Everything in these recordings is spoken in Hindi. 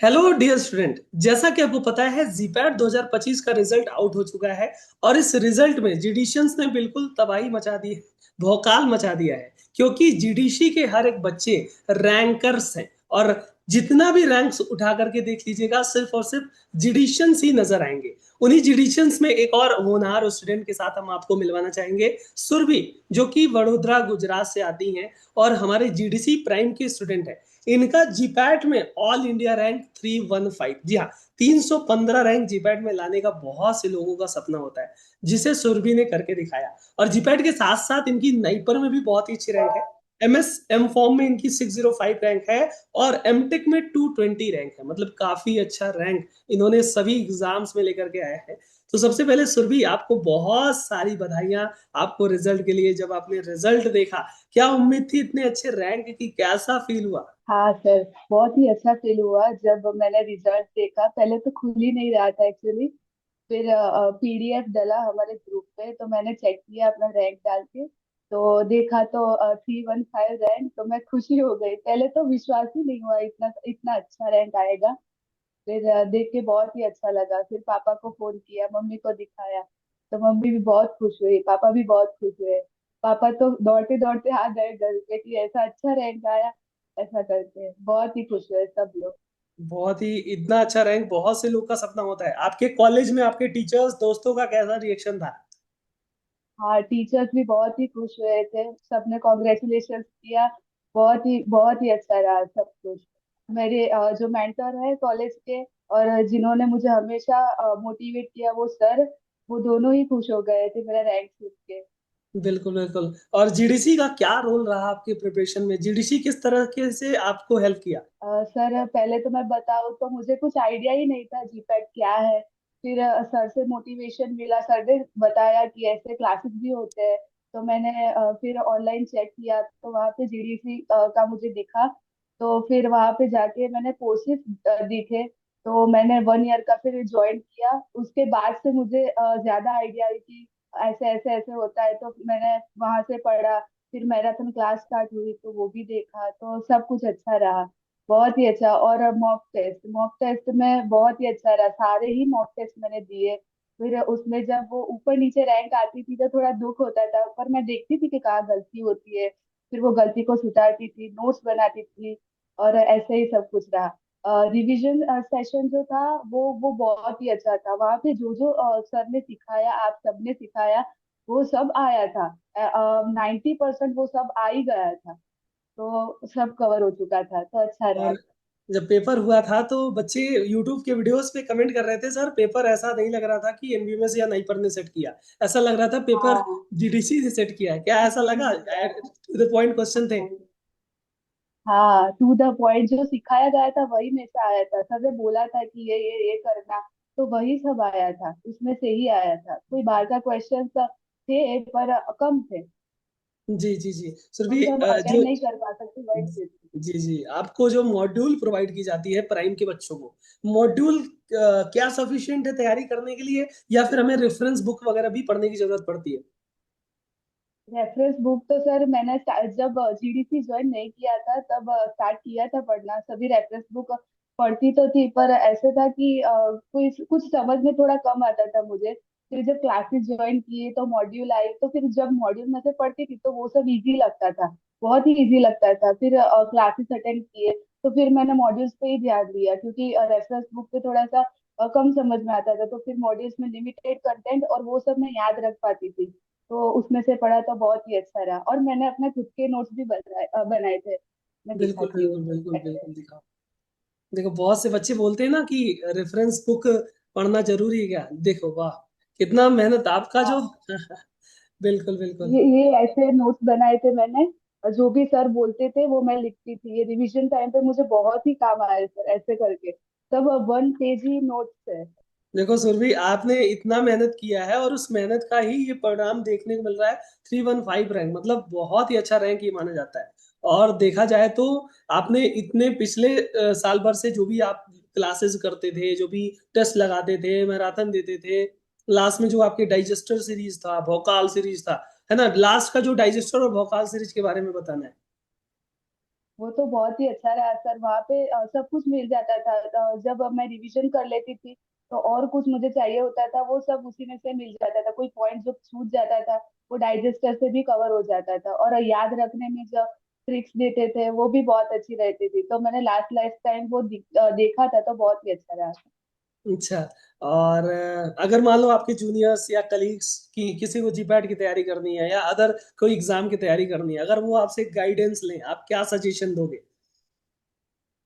Hello dear student. जैसा कि आपको पता है जीपैट 2025 का रिजल्ट आउट हो चुका है। और इस रिजल्ट में जीडीशियंस ने बिल्कुल तबाही मचा दी है, भौकाल मचा दिया है। क्योंकि जीडीसी के हर एक बच्चे रैंकर्स हैं। और जितना भी रैंक्स उठा करके देख लीजिएगा, सिर्फ और सिर्फ जीडीशियंस ही नजर आएंगे। उन्हीं जीडीशियंस में एक और होनहार स्टूडेंट के साथ हम आपको मिलवाना चाहेंगे, सुरभि, जो कि वडोदरा गुजरात से आती हैं और हमारे जीडीसी प्राइम की स्टूडेंट है। इनका जीपैट में ऑल इंडिया रैंक 315, जी हाँ, 315 रैंक जीपैट में लाने का बहुत से लोगों का सपना होता है, जिसे सुरभि ने करके दिखाया। और जीपैट के साथ साथ इनकी नाइपर में भी बहुत ही अच्छी रैंक है। एमएस एम फॉर्म में इनकी 605 रैंक है। और एमटेक में 220 रैंक है, मतलब काफी अच्छा रैंक इन्होंने सभी एग्जाम्स में लेकर के आए हैं। तो सबसे पहले सुरभि, आपको बहुत सारी बधाइयां आपको रिजल्ट के लिए। जब आपने रिजल्ट देखा, क्या उम्मीद थी इतने अच्छे रैंक की? कैसा फील हुआ? हाँ सर, बहुत ही अच्छा फील हुआ जब मैंने रिजल्ट देखा। पहले तो खुल ही नहीं रहा था एक्चुअली। फिर पीडीएफ डला हमारे ग्रुप पे, तो मैंने चेक किया अपना रैंक डाल के। तो देखा तो 315 रैंक, तो मैं खुशी हो गई। पहले तो विश्वास ही नहीं हुआ इतना इतना अच्छा रैंक आएगा। फिर देख के बहुत ही अच्छा लगा। फिर पापा को फोन किया, मम्मी को दिखाया, तो मम्मी भी बहुत खुश हुई, पापा भी बहुत खुश हुए। पापा तो दौड़ते दौड़ते आ गए घर पे कि ऐसा अच्छा रैंक आया। ऐसा करके बहुत ही खुश हुए सब लोग। बहुत ही, इतना अच्छा रैंक बहुत से लोग का सपना होता है। आपके कॉलेज में आपके टीचर्स दोस्तों का कैसा रिएक्शन था? हाँ, टीचर्स भी बहुत ही खुश हुए थे, सबने कॉन्ग्रेचुलेशन किया। बहुत ही अच्छा रहा सब कुछ। मेरे जो मेंटर है कॉलेज के, और जिन्होंने मुझे हमेशा मोटिवेट किया, वो सर, वो दोनों ही खुश हो गए थे मेरा रैंक सुन के। बिल्कुल बिल्कुल। और जीडीसी का क्या रोल रहा आपके प्रिपरेशन में? जीडीसी किस तरह के से आपको हेल्प किया? सर, पहले तो मैं बताऊँ तो मुझे कुछ आइडिया ही नहीं था जीपैट क्या है। फिर सर से मोटिवेशन मिला, सर ने बताया कि ऐसे क्लासेस भी होते हैं। तो मैंने फिर ऑनलाइन चेक किया, तो वहाँ पे जीडीसी का मुझे दिखा। तो फिर वहाँ पे जाके मैंने कोर्सेज दिखे। तो मैंने 1 ईयर का फिर ज्वाइन किया। उसके बाद से मुझे ज्यादा आइडिया आई कि ऐसे ऐसे ऐसे होता है, तो मैंने वहां से पढ़ा। फिर मैराथन क्लास स्टार्ट हुई, तो वो भी देखा, तो सब कुछ अच्छा रहा। बहुत ही अच्छा। और मॉक टेस्ट में बहुत ही अच्छा रहा, सारे ही मॉक टेस्ट मैंने दिए। फिर उसमें जब वो ऊपर नीचे रैंक आती थी तो थोड़ा दुख होता था, पर मैं देखती थी कि कहाँ गलती होती है। फिर वो गलती को सुधारती थी, नोट्स बनाती थी। और ऐसे ही सब कुछ रहा। रिवीजन सेशन जो था, वो बहुत ही अच्छा था। वहाँ पे जो जो सर ने सिखाया, आप सबने सिखाया, वो सब आया था। 90% वो सब आ ही गया था। तो सब कवर हो चुका था, तो अच्छा रहा। और जब पेपर हुआ था तो बच्चे यूट्यूब के वीडियोस पे कमेंट कर रहे थे, सर पेपर ऐसा नहीं लग रहा था कि एमबीएमएस या नाइपर ने सेट किया। ऐसा लग रहा था पेपर हाँ, जीडीसी ने सेट किया है। क्या ऐसा लगा? टू द पॉइंट क्वेश्चन थे? हाँ, टू द पॉइंट जो सिखाया गया था वही में से आया था। सर ने बोला था कि ये करना, तो वही सब आया था, उसमें से ही आया था। कोई बाहर का क्वेश्चन थे पर कम थे। जी जी जी। सर जो भी सब जो अटेंड नहीं कर पा सकते वही थे। जी जी, आपको जो मॉड्यूल प्रोवाइड की जाती है प्राइम के बच्चों को, मॉड्यूल क्या सफिशिएंट है तैयारी करने के लिए, या फिर हमें रेफरेंस बुक वगैरह भी पढ़ने की जरूरत पड़ती है? रेफरेंस बुक तो सर मैंने जब जीडीसी ज्वाइन नहीं किया था तब स्टार्ट किया था पढ़ना। सभी रेफरेंस बुक पढ़ती तो थी, पर ऐसे था कि कोई कुछ समझ में थोड़ा कम आता था मुझे। फिर जब क्लासेस ज्वाइन किए तो मॉड्यूल आई, तो फिर जब मॉड्यूल में से पढ़ती थी तो वो सब इजी लगता था, बहुत ही इजी लगता था। फिर क्लासेस अटेंड किए, तो फिर मैंने मॉड्यूल्स पे ही ध्यान दिया, क्योंकि रेफरेंस बुक पे थोड़ा सा कम समझ में आता था। तो फिर मॉड्यूल्स में लिमिटेड कंटेंट और वो सब मैं याद रख पाती थी। तो उसमें से पढ़ा तो बहुत ही अच्छा रहा। और मैंने अपने खुद के नोट्स भी बनाए थे, मैं बिल्कुल दिखाती हूँ। बिल्कुल बिल्कुल बिल्कुल, दिखाओ। देखो, बहुत से बच्चे बोलते हैं ना कि रेफरेंस बुक पढ़ना जरूरी है क्या। देखो वाह, कितना मेहनत आपका जो हाँ, बिल्कुल बिल्कुल। ये ऐसे नोट्स बनाए थे मैंने, और जो भी सर बोलते थे वो मैं लिखती थी। ये रिवीजन टाइम पे मुझे बहुत ही काम आए सर, ऐसे करके सब 1 पेज ही नोट्स है। देखो सुरभि, आपने इतना मेहनत किया है और उस मेहनत का ही ये परिणाम देखने को मिल रहा है। 315 रैंक मतलब बहुत ही अच्छा रैंक ये माना जाता है। और देखा जाए तो आपने इतने पिछले साल भर से जो भी आप क्लासेस करते थे, जो भी टेस्ट लगाते थे, मैराथन देते थे, लास्ट में जो आपके डाइजेस्टर सीरीज था, भोकाल सीरीज था, है ना, लास्ट का जो डाइजेस्टर और भोकाल सीरीज के बारे में बताना है। वो तो बहुत ही अच्छा रहा सर। वहाँ पे सब कुछ मिल जाता था। जब मैं रिवीजन कर लेती थी तो और कुछ मुझे चाहिए होता था वो सब उसी में से मिल जाता था। कोई पॉइंट जो छूट जाता था वो डाइजेस्टर से भी कवर हो जाता था। और याद रखने में जो ट्रिक्स देते थे वो भी बहुत अच्छी रहती थी। तो मैंने लास्ट लाइफ टाइम वो देखा था तो बहुत ही अच्छा रहा। अच्छा। और अगर मान लो आपके जूनियर्स या कलीग्स की किसी को जीपैट की तैयारी करनी है या अदर कोई एग्जाम की तैयारी करनी है, अगर वो आपसे गाइडेंस लें, आप क्या सजेशन दोगे?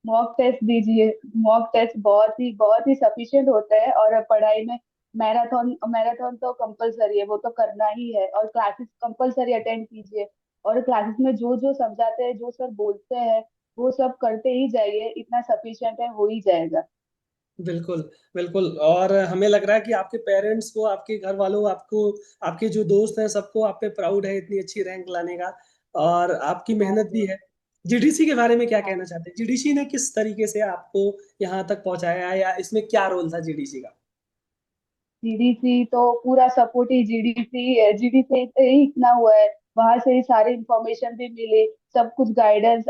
मॉक टेस्ट दीजिए। मॉक टेस्ट बहुत ही सफिशिएंट होता है। और पढ़ाई में मैराथन मैराथन तो कंपलसरी है, वो तो करना ही है। और क्लासेस कंपलसरी अटेंड कीजिए। और क्लासेस में जो जो समझाते हैं, जो सर बोलते हैं, वो सब करते ही जाइए। इतना सफिशिएंट है, हो ही जाएगा। बिल्कुल, बिल्कुल। और हमें लग रहा है कि आपके पेरेंट्स को, आपके घर वालों, आपको, आपके जो दोस्त हैं, सबको आप पे प्राउड है इतनी अच्छी रैंक लाने का, और आपकी हाँ मेहनत भी सर। है। जीडीसी के बारे में क्या कहना हाँ। चाहते हैं? जीडीसी ने किस तरीके से आपको यहाँ तक पहुंचाया, या इसमें क्या रोल था जीडीसी का? जीडीसी तो पूरा सपोर्ट ही जीडीसी है। जीडीसी से ही इतना हुआ है। वहां से ही सारी इंफॉर्मेशन भी मिली, सब कुछ गाइडेंस।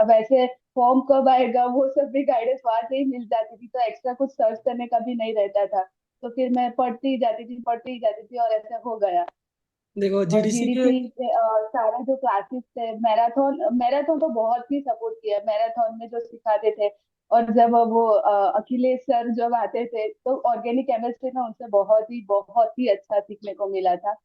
वैसे फॉर्म कब आएगा वो सब भी गाइडेंस वहां से ही मिल जाती थी। तो एक्स्ट्रा कुछ सर्च करने का भी नहीं रहता था। तो फिर मैं पढ़ती ही जाती थी और ऐसा हो गया। देखो और जीडीसी के, जीडीसी से सारा जो क्लासेस थे, मैराथन मैराथन तो बहुत ही सपोर्ट किया मैराथन में जो सिखाते थे। और जब वो अखिलेश सर जब आते थे तो ऑर्गेनिक केमिस्ट्री में उनसे बहुत ही अच्छा सीखने को मिला था।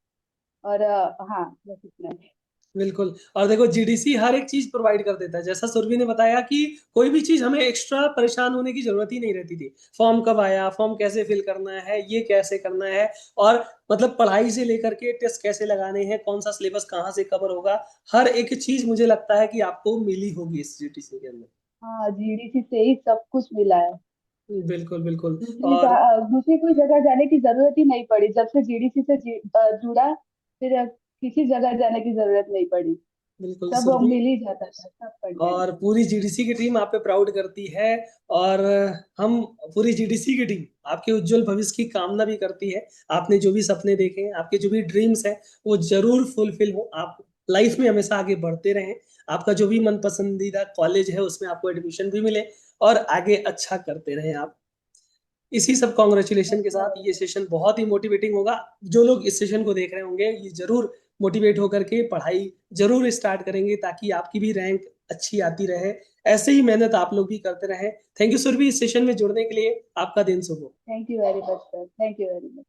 और हाँ, बस इतना ही। बिल्कुल। और देखो जीडीसी हर एक चीज प्रोवाइड कर देता है, जैसा सुरभि ने बताया कि कोई भी चीज हमें एक्स्ट्रा परेशान होने की जरूरत ही नहीं रहती थी। फॉर्म कब आया, फॉर्म कैसे फिल करना है, ये कैसे करना है, और मतलब पढ़ाई से लेकर के टेस्ट कैसे लगाने हैं, कौन सा सिलेबस कहाँ से कवर होगा, हर एक चीज मुझे लगता है कि आपको मिली होगी इस जीडीसी के अंदर। हाँ, जीडीसी से ही सब कुछ मिला है। बिल्कुल, बिल्कुल। और दूसरी कोई जगह जाने की जरूरत ही नहीं पड़ी जब से जीडीसी से जुड़ा। फिर किसी जगह जाने की जरूरत नहीं पड़ी। बिल्कुल सब सुरभि, मिल ही जाता था सब कंटेंट। और पूरी जीडीसी की टीम आप पे प्राउड करती है। और हम पूरी जीडीसी की टीम आपके उज्जवल भविष्य की कामना भी करती है। आपने जो भी सपने देखे हैं, आपके जो भी ड्रीम्स हैं, वो जरूर फुलफिल हो। आप लाइफ में हमेशा आगे बढ़ते रहें। आपका जो भी मन पसंदीदा कॉलेज है उसमें आपको एडमिशन भी मिले, और आगे अच्छा करते रहें आप। इसी सब कॉन्ग्रेचुलेशन के साथ ये सेशन बहुत ही मोटिवेटिंग होगा। जो लोग इस सेशन को देख रहे होंगे, ये जरूर मोटिवेट होकर के पढ़ाई जरूर स्टार्ट करेंगे, ताकि आपकी भी रैंक अच्छी आती रहे। ऐसे ही मेहनत आप लोग भी करते रहें। थैंक यू सुरभि, इस सेशन में जुड़ने के लिए। आपका दिन शुभ हो। Thank you very much sir, thank you very much.